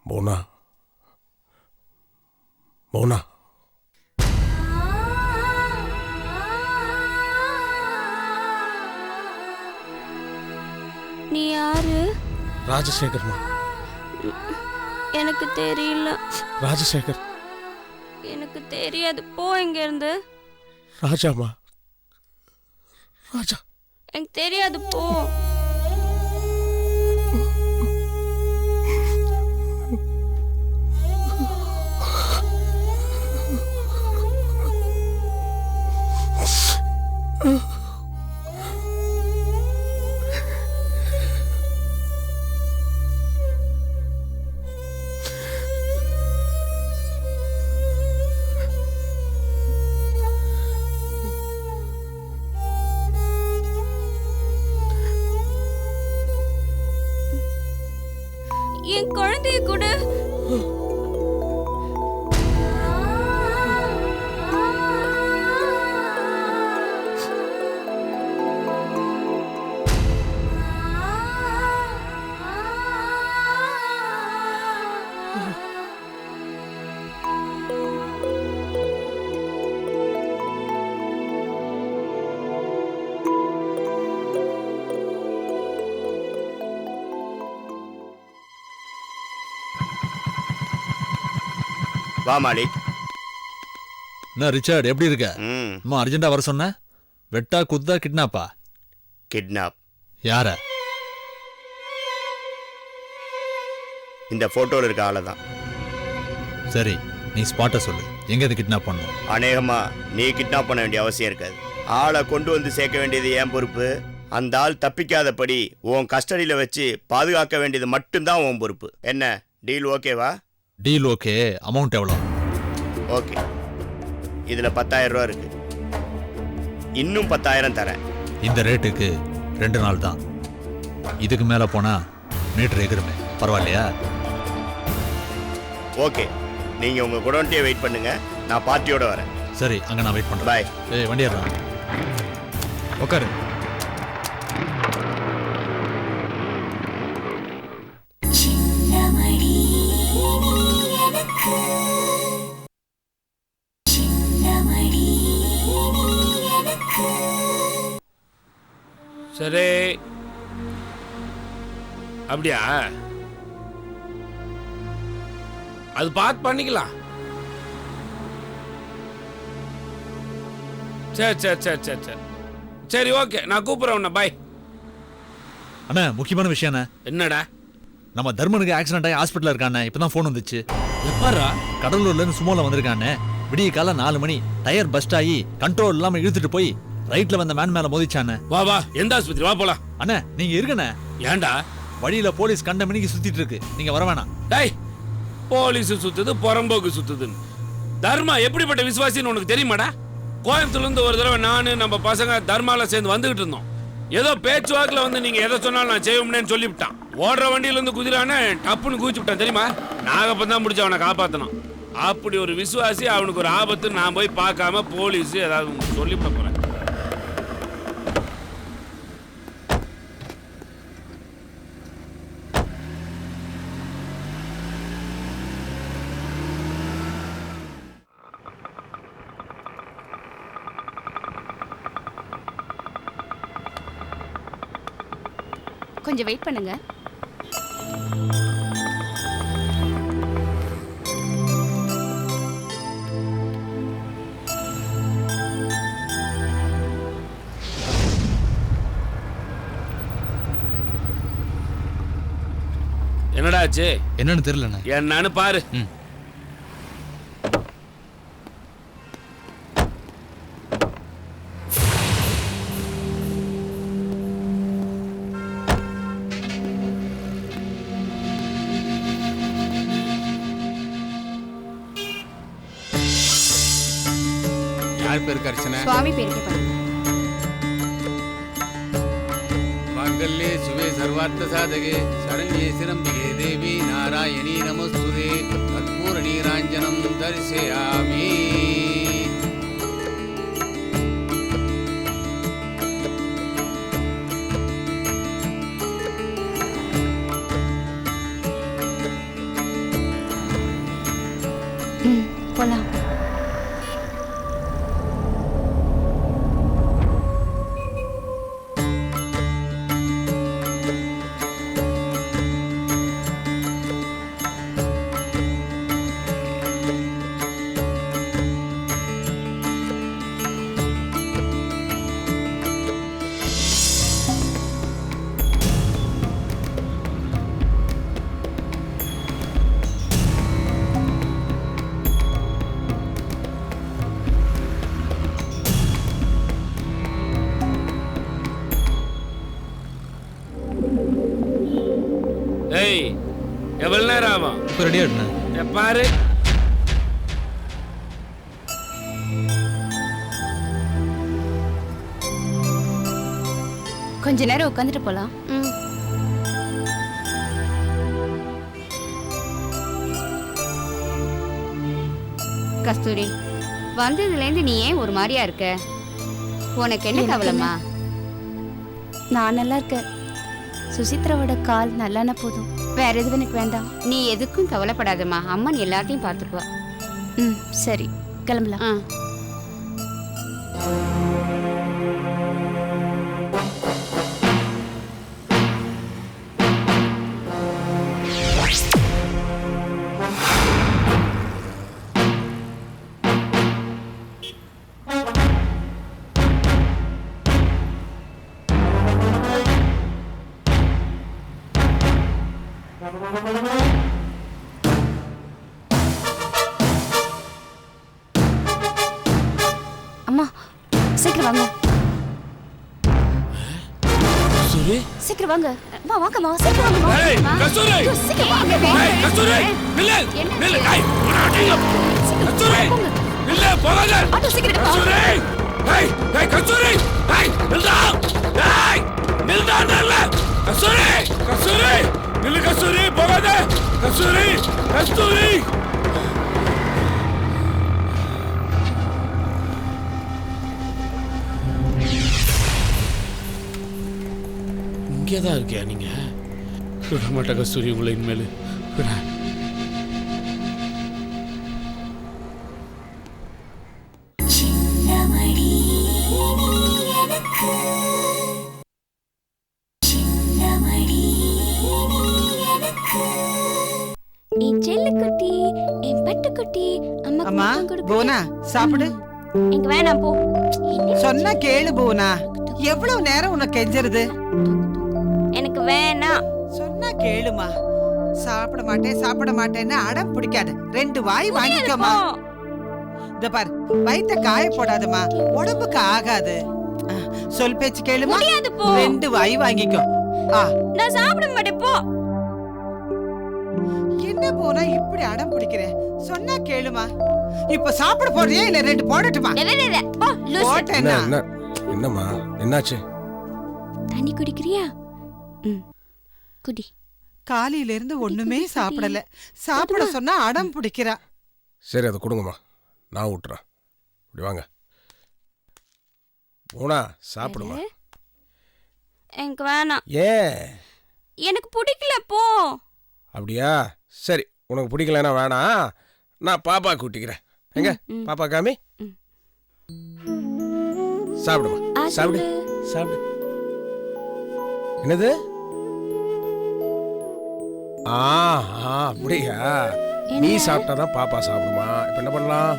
மோனா மோனா நீ யாரு? ராஜசேகர்மா. எனக்கு தெரியல. ராஜசேகர். எனக்கு தெரியாது, போ இங்க இருந்து. ராஜாமா. ராஜா. எனக்கு தெரியாது, போ. என் குழந்தைய கூட வா மாலிக். என்ன ரிச்சர்ட், எப்படி இருக்க? அம்மா அர்ஜென்ட்டா வர சொன்ன. வெட்டா குத்தா கிட்னாப்பா? கிட்னாப். யார? இந்த போட்டோல இருக்க ஆளை தான். சரி, நீ ஸ்பாட்டை சொல்லு. எங்க இது கிட்னாப் பண்ணும்? அநேகமா நீ கிட்னாப் பண்ண வேண்டிய அவசியம் இருக்காது. ஆளை கொண்டு வந்து சேர்க்க வேண்டியது என் பொறுப்பு. அந்த ஆள் தப்பிக்காதபடி உன் கஸ்டடியில் வச்சு பாதுகாக்க வேண்டியது மட்டும்தான் உன் பொறுப்பு. என்ன டீல் ஓகேவா? Deal okay. அமௌண்ட் எவ்வளோ? ஓகே, இதுல 10,000 ரூபா இருக்கு. இன்னும் 10,000 தரேன். இந்த ரேட்டுக்கு 2 நாள் தான். இதுக்கு மேல போனா மீட்டர் எகிருமே. பரவாயில்லையா? ஓகே, நீங்க உங்க குடோன்ட்டே வெயிட் பண்ணுங்க. நான் பார்ட்டியோட வரேன். சரி, அங்க நான் வெயிட் பண்றேன். பாய். ஏய், வண்டி ஏறா. உட்காரு. சரி, அப்படியா? அது பார்த்து பண்ணிக்கலாம். சரி சரி சரி சரி சரி சரி ஓகே, நான் கூப்பிட்றேன் உன்னை. பாய். அண்ணா, முக்கியமான விஷயம். என்னடா? நம்ம தர்மனுக்கு ஆக்சிடென்ட் ஆகி ஹாஸ்பிட்டல் இருக்கானே. இப்பதான் ஃபோன் வந்துச்சு. எப்பறா? கடலூர்ல இருந்து சுமோல வந்திருக்கானே. விடிய கால 4 மணி டயர் பஸ்ட் ஆகி கண்ட்ரோல் இல்லாம இழுத்துட்டு போய் ரைட்ல வந்த மேன் மேல மோதிச்சானே. வா வா, எந்த ஆஸ்பத்திரி? வா போலாம். அண்ணா, நீங்க இருக்கண்ணே. ஏன்டா? வழியில போலீஸ் கண்ட மணிக்கு சுத்திட்டு இருக்கு. நீங்க வர வேணாம். டேய், போலீஸ் சுத்துது, புறம்போக்கு சுத்துதுன்னு தர்மா எப்படிப்பட்ட விசுவாசின்னு உனக்கு தெரியுமாடா? கோயம்புத்தூர்ல இருந்து ஒரு தடவை நானு நம்ம பசங்க தர்மால சேர்ந்து வந்துகிட்டு இருந்தோம். ஏதோ பேச்சுவாக்குல வந்து நீங்க எதை சொன்னாலும் நான் செய்வோம்னு சொல்லிவிட்டான். ஓடுற வண்டியில இருந்து குதிரானே டப்புன்னு குதிச்சு விட்டான் தெரியுமா? நாகப்பதான் முடிச்சு அவனை காப்பாத்தணும். அப்படி ஒரு விசுவாசி, அவனுக்கு ஒரு ஆபத்து நான் போய் பார்க்காம போலீஸ் ஏதாவது சொல்லிவிட போறேன். கொஞ்சம் வெயிட் பண்ணுங்க. என்னடா ஆச்சு? என்னன்னு தெரியலண்ணே. என்னன்னு பாரு. யார் பேருக்கு அர்ச்சனை? சுவாமி பேருக்கு பண்ணுங்க. மாங்கல்யே சுவே சர்வார்த்த சாதகே சரண்யே சிரம்பிகே தேவி நாராயணி நமஸ்துதே கற்பூர நீராஞ்சனம் தரிசயாமி. எவ்வளவு நேரம் ஆகும்? இப்போ ரெடி ஆயிடுண்ணே. பாரு கொஞ்ச நேரம் உட்காந்துட்டு போலாம். கஸ்தூரி, வந்ததுலேருந்து நீ ஏன் ஒரு மாதிரியா இருக்க? உனக்கு என்ன கவலைமா? நான் நல்லா இருக்கேன். சுசித்ராவோட கால் நல்லான போதும், வேற எதுவும் எனக்கு வேண்டாம். நீ எதுக்கும் கவலைப்படாதம்மா, அம்மன் எல்லாத்தையும் பார்த்துக்குவா. சரி, கிளம்பலாம். அம்மா, சீக்கிரம் வாங்க. கஸ்தூரி, சீக்கிரம் வாங்க. வாங்கம்மா, சீக்கிரம் வாங்க. ஏய் கஸ்தூரி, சீக்கிரம் வாங்க. ஏய் கஸ்தூரி, நில்லு நில்லு. ஏய் கஸ்தூரி, நில்லு, போகாத. ஆட்டோ சீக்கிரம் வா. கஸ்தூரி, ஏய் ஏய் கஸ்தூரி, ஏய் நில்லுடா. ஏய் நில்லுடா, நில்லு. கஸ்தூரி, கஸ்தூரி, நில்லு கஸ்தூரி, போகாத. கஸ்தூரி, கஸ்தூரி. இங்கே தான் இருக்கியா நீங்க? விட மாட்டா கஸ்தூரி உங்களை இனிமேல் விட. என் செல்லக்குட்டி, என் பட்டுக்குட்டி, அம்மா போனா சாப்பிடு. இங்க வேணாம் போ. சொன்னா கேளு போனா. எவ்வளவு நேரம் உனக்கு கெஞ்சறது? எனக்கு வேணாம். சொன்னா கேளுமா. சாப்பிட மாட்டேன்னு அடம் பிடிக்காத. 2 வாய் வாங்கிக்கோமா. இந்த பாரு, வயித்த காய போடாதம்மா, உடம்புக்கு ஆகாது. சொல் பேச்சு கேளுமா. 2 வாய் வாங்கிக்கோ. நான் சாப்பிட மாட்டேன் போ. என்ன போனா இப்படி அடம் பிடிக்கிற? சொன்னா கேளுமா. இப்ப சாப்பிட போறியா இல்ல 2 போடட்டுமா? போட்டேன்னா என்னம்மா, என்னாச்சு? தண்ணி குடிக்கிறியா? குடி. காலையில இருந்து ஒண்ணுமே சாப்பிடல. சாப்பிட சொன்னா அடம் பிடிக்கிறா. சரி, அதை கொடுங்கம்மா, நான் விட்டுறேன். இப்படி வாங்க. போனா சாப்பிடுமா. எனக்கு வேணாம். ஏன்? எனக்கு பிடிக்கல போ. அப்படியா? சரி, உனக்கு பிடிக்கலன்னா வேணாம், நான் பாப்பா கூட்டிக்கிறேன். எங்க பாப்பா காமி. சாப்பிடுமா, சாப்பிடு சாப்பிடு. என்னது? அப்படியா? நீ சாப்பிட்டாதான் பாப்பா சாப்பிடுமா. இப்ப என்ன பண்ணலாம்?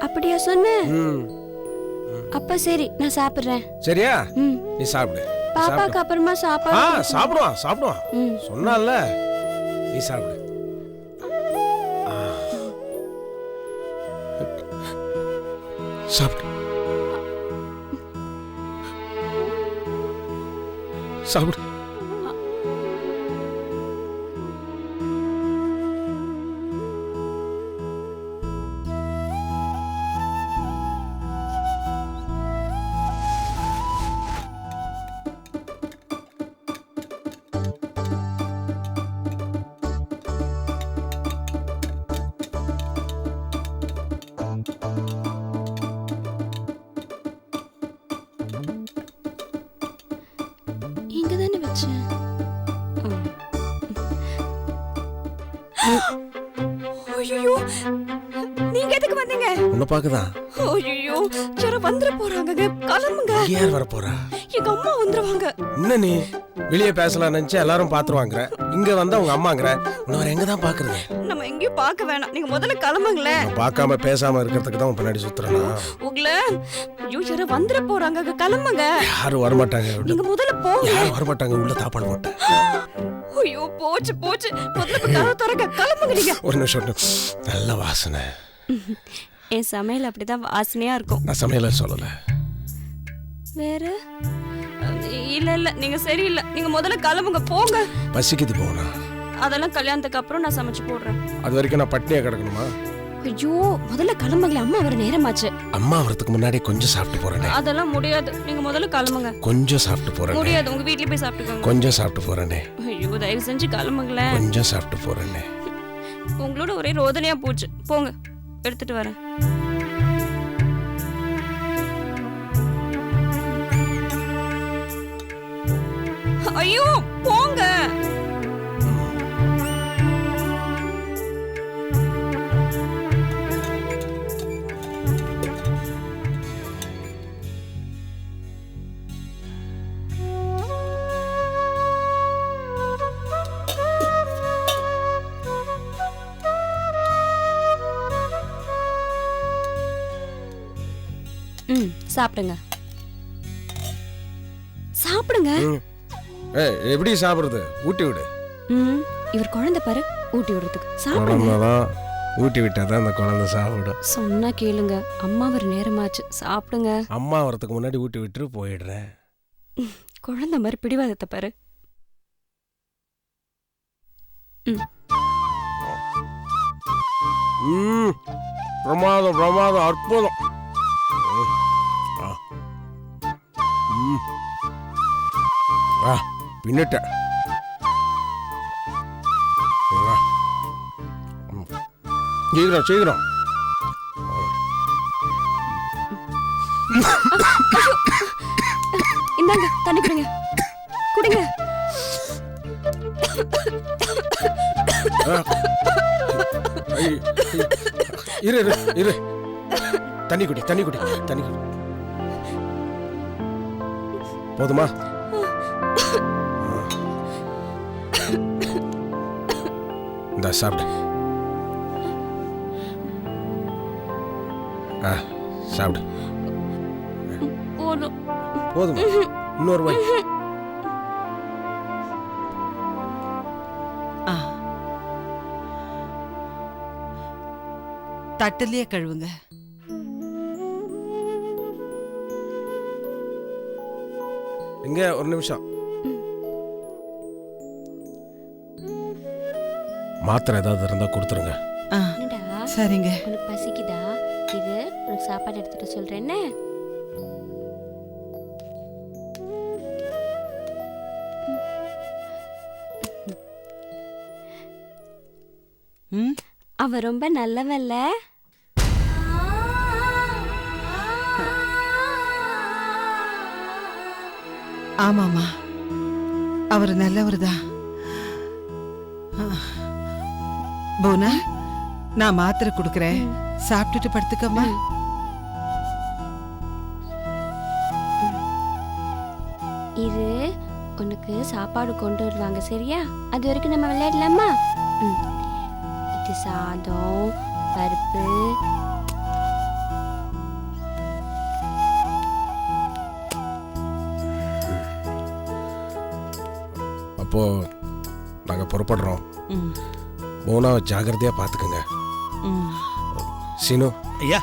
அப்படியா சொன்ன? அப்ப சரி, நான் சாப்பிடுறேன். சரியா? நீ சாப்பிடு. பாப்பாக்கு அப்புறமா சாப்பாடு. சாப்பிடுவான் சொன்னால. நீ சாப்பிடு. சாப்பிடு சாப்பிடு. இங்கதானே வச்சேன். ஐயோ, நீங்க எதுக்கு வந்தீங்க? உன்னை பாக்குதான். ஐயோ, யாரும் வந்துட போறாங்க, கிளம்புங்க. யார் வர போறா? எங்க அம்மா வந்துருவாங்க. என்ன நீ வெளியே பேசலாம் நினைச்சு எல்லாரும் பாத்துருவாங்க, இங்க வந்தா உங்க அம்மாங்கிற. உன்னை எங்க தான் பாக்குறது? நம்ம எங்கேயும் பார்க்க வேணாம், நீங்க முதல்ல கிளம்புங்களேன். பார்க்காம பேசாம இருக்கிறதுக்கு தான் பின்னாடி சுத்துறேனா? உங்களை யாரும் வந்துட போறாங்க, கிளம்புங்க. யாரும் வரமாட்டாங்க. நீங்க முதல்ல போங்க. யாரும் வரமாட்டாங்க, உள்ள தாப்பாடு போட்டேன். ஐயோ, போச்சு போச்சு, முதல்ல கதவை திறக்க, கிளம்புங்க நீங்க. ஒரு நிமிஷம். நல்ல வாசனை. என் சமையல் அப்படிதான் வாசனையா இருக்கும். நான் சமையல சொல்லல. வேற இல்ல இல்ல நீங்க சரியில்லை. நீங்க முதல்ல கிளம்புங்க, போங்க. பசிக்குது போனா. அதெல்லாம் கல்யாணத்துக்கு அப்புறம் நான் சமைச்சு போடுறேன். அது வரைக்கும் நான் பட்னியா கிடக்கணுமா? ஐயோ முதல்ல கிளம்புங்களே, அம்மா வர நேரமாச்சு. அம்மா வரதுக்கு முன்னாடி கொஞ்சம் சாப்பிட்டு போறேனே. அதெல்லாம் முடியாது, நீங்க முதல்ல கிளம்புங்க. கொஞ்சம் சாப்பிட்டு போறேன். முடியாது, உங்க வீட்லயே போய் சாப்பிட்டுக்கோங்க. கொஞ்சம் சாப்பிட்டு போறேனே. ஐயோ தயவு செஞ்சு கிளம்புங்களேன். கொஞ்சம் சாப்பிட்டு போறேனே. உங்களோட ஒரே ரோதனையா போச்சு. போங்க, எடுத்துட்டு வரேன். ஐயோ போங்க. சாப்பிடுங்க சாப்பிடுங்க. எப்படி சாப்பிடுறது? ஊட்டி விடு. இவர் குழந்தை பாரு, ஊட்டி விடுறதுக்கு. சாப்பிடுங்க. குழந்தைதான் ஊட்டி விட்டாதான் அந்த குழந்தை சாப்பிடும். சொன்னா கேளுங்க, அம்மா வர நேரமாச்சு, சாப்பிடுங்க. அம்மா வரதுக்கு முன்னாடி ஊட்டி விட்டு போயிடுறேன். குழந்தை மாதிரி பிடிவாதத்தை பாரு. பிரமாதம் பிரமாதம், அற்புதம். பின்னிட்ட சீக்கிரம் சீக்கிரம். இந்தாங்க தண்ணி குடிங்க, குடிங்க. இரு இரு இரு, தண்ணி குடி தண்ணி குடி தண்ணி குடி. போதுமா? இந்த சாப்பிடு. சாப்பிடு. போதும் போதும், இன்னொரு வாய். தட்டுலயே கழுவுங்க. இங்க ஒரு நிமிஷம். மாத்திரை ஏதாவது இருந்தா கொடுத்துருங்க. சரிங்க. உனக்கு பசிக்குதா? இது உனக்கு சாப்பாடு எடுத்துட்டு சொல்றேன்னு. அவ ரொம்ப நல்லவல்ல. ஆமாமா, அவர் நல்லவர் தான். போனா நான் மாத்திரை கொடுக்கறேன், சாப்பிட்டுட்டு படுத்துக்கம்மா. இது உனக்கு சாப்பாடு கொண்டு வருவாங்க, சரியா? அது வரைக்கும் நம்ம விளையாடலாமா? இது சாதம், பருப்பு. அப்போ நாங்க புறப்படுறோம். போனாவை ஜாகிரதையா பாத்துக்கங்க. சீனு, ஐயா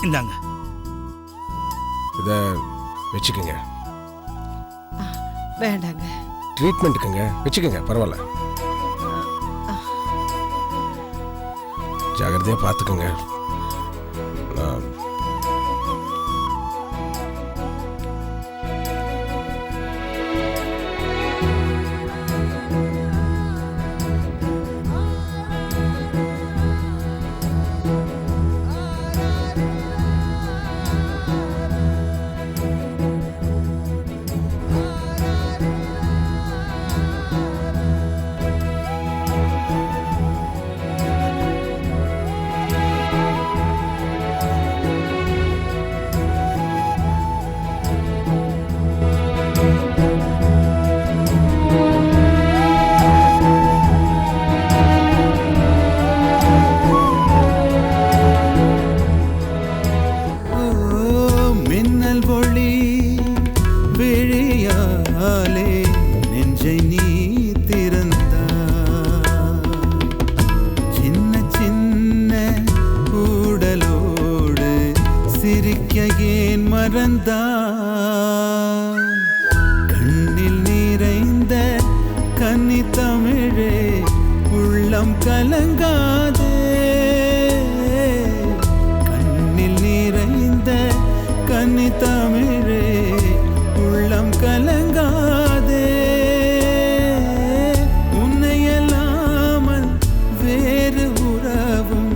இந்தாங்க, இத வச்சுக்கோங்க. வேண்டாங்க, ட்ரீட்மெண்ட்டுக்குங்க, வச்சுக்கோங்க, பரவாயில்ல. ஜாகிரதையா பாத்துக்கோங்க. கன்னித்தமிழே உள்ளம் கலங்காதே கண்ணில் நிறைந்த கன்னித்தமிழே உள்ளம் கலங்காதே உன்னையல்லாமல் வேறு உறவும்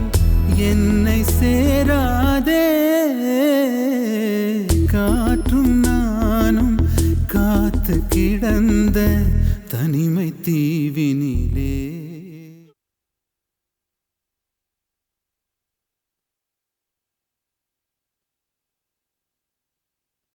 என்னை சேராதே காற்றும் நானும் காத்து கிடந்த தனிமை தீவினிலே